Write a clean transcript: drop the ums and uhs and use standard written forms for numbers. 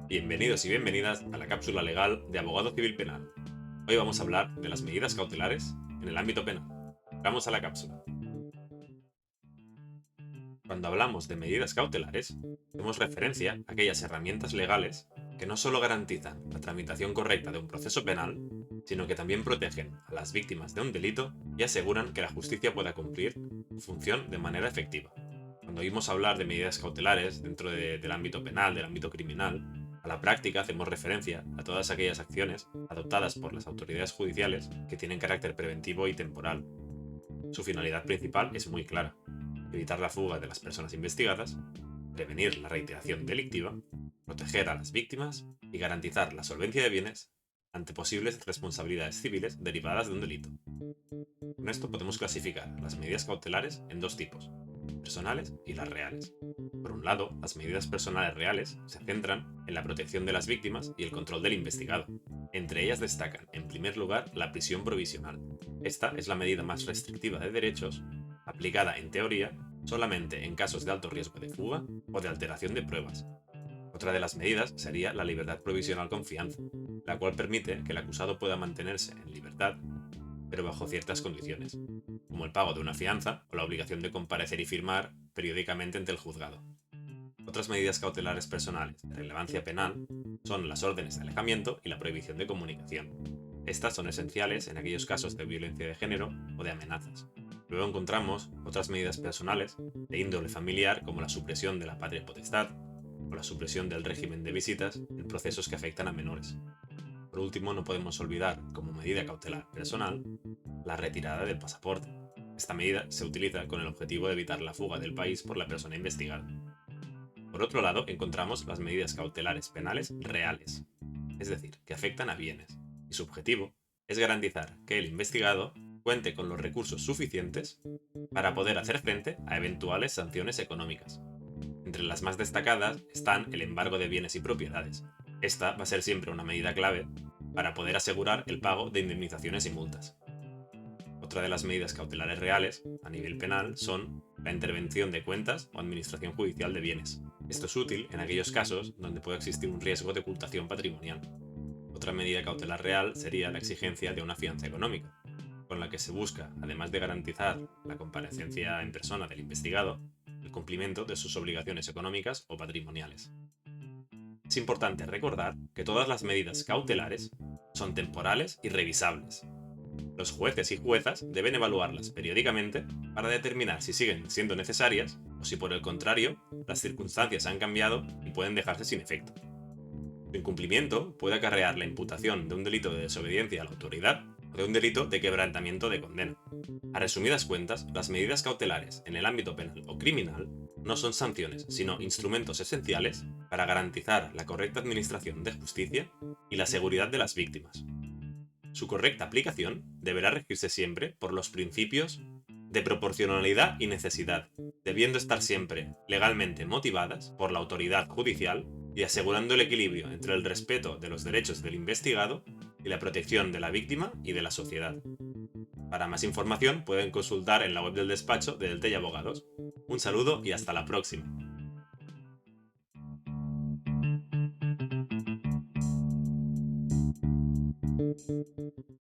Bienvenidos y bienvenidas a la cápsula legal de Abogado Civil Penal. Hoy vamos a hablar de las medidas cautelares en el ámbito penal. Vamos a la cápsula. Cuando hablamos de medidas cautelares, hacemos referencia a aquellas herramientas legales que no solo garantizan la tramitación correcta de un proceso penal, sino que también protegen a las víctimas de un delito y aseguran que la justicia pueda cumplir su función de manera efectiva. Cuando oímos hablar de medidas cautelares dentro del ámbito penal, del ámbito criminal, a la práctica hacemos referencia a todas aquellas acciones adoptadas por las autoridades judiciales que tienen carácter preventivo y temporal. Su finalidad principal es muy clara: evitar la fuga de las personas investigadas, prevenir la reiteración delictiva, proteger a las víctimas y garantizar la solvencia de bienes ante posibles responsabilidades civiles derivadas de un delito. Con esto podemos clasificar las medidas cautelares en dos tipos: personales y las reales. Por un lado, las medidas personales reales se centran en la protección de las víctimas y el control del investigado. Entre ellas destacan, en primer lugar, la prisión provisional. Esta es la medida más restrictiva de derechos, aplicada en teoría solamente en casos de alto riesgo de fuga o de alteración de pruebas. Otra de las medidas sería la libertad provisional con fianza, la cual permite que el acusado pueda mantenerse en libertad, pero bajo ciertas condiciones, como el pago de una fianza o la obligación de comparecer y firmar periódicamente ante el juzgado. Otras medidas cautelares personales de relevancia penal son las órdenes de alejamiento y la prohibición de comunicación. Estas son esenciales en aquellos casos de violencia de género o de amenazas. Luego encontramos otras medidas personales de índole familiar, como la supresión de la patria potestad o la supresión del régimen de visitas en procesos que afectan a menores. Por último, no podemos olvidar, como medida cautelar personal, la retirada del pasaporte. Esta medida se utiliza con el objetivo de evitar la fuga del país por la persona investigada. Por otro lado, encontramos las medidas cautelares penales reales, es decir, que afectan a bienes, y su objetivo es garantizar que el investigado cuente con los recursos suficientes para poder hacer frente a eventuales sanciones económicas. Entre las más destacadas están el embargo de bienes y propiedades. Esta va a ser siempre una medida clave para poder asegurar el pago de indemnizaciones y multas. Otra de las medidas cautelares reales, a nivel penal, son la intervención de cuentas o administración judicial de bienes. Esto es útil en aquellos casos donde puede existir un riesgo de ocultación patrimonial. Otra medida cautelar real sería la exigencia de una fianza económica, con la que se busca, además de garantizar la comparecencia en persona del investigado, el cumplimiento de sus obligaciones económicas o patrimoniales. Es importante recordar que todas las medidas cautelares son temporales y revisables. Los jueces y juezas deben evaluarlas periódicamente para determinar si siguen siendo necesarias o si, por el contrario, las circunstancias han cambiado y pueden dejarse sin efecto. Su incumplimiento puede acarrear la imputación de un delito de desobediencia a la autoridad o de un delito de quebrantamiento de condena. A resumidas cuentas, las medidas cautelares en el ámbito penal o criminal no son sanciones, sino instrumentos esenciales para garantizar la correcta administración de justicia y la seguridad de las víctimas. Su correcta aplicación deberá regirse siempre por los principios de proporcionalidad y necesidad, debiendo estar siempre legalmente motivadas por la autoridad judicial y asegurando el equilibrio entre el respeto de los derechos del investigado y la protección de la víctima y de la sociedad. Para más información pueden consultar en la web del despacho de Delte y Abogados. Un saludo y hasta la próxima.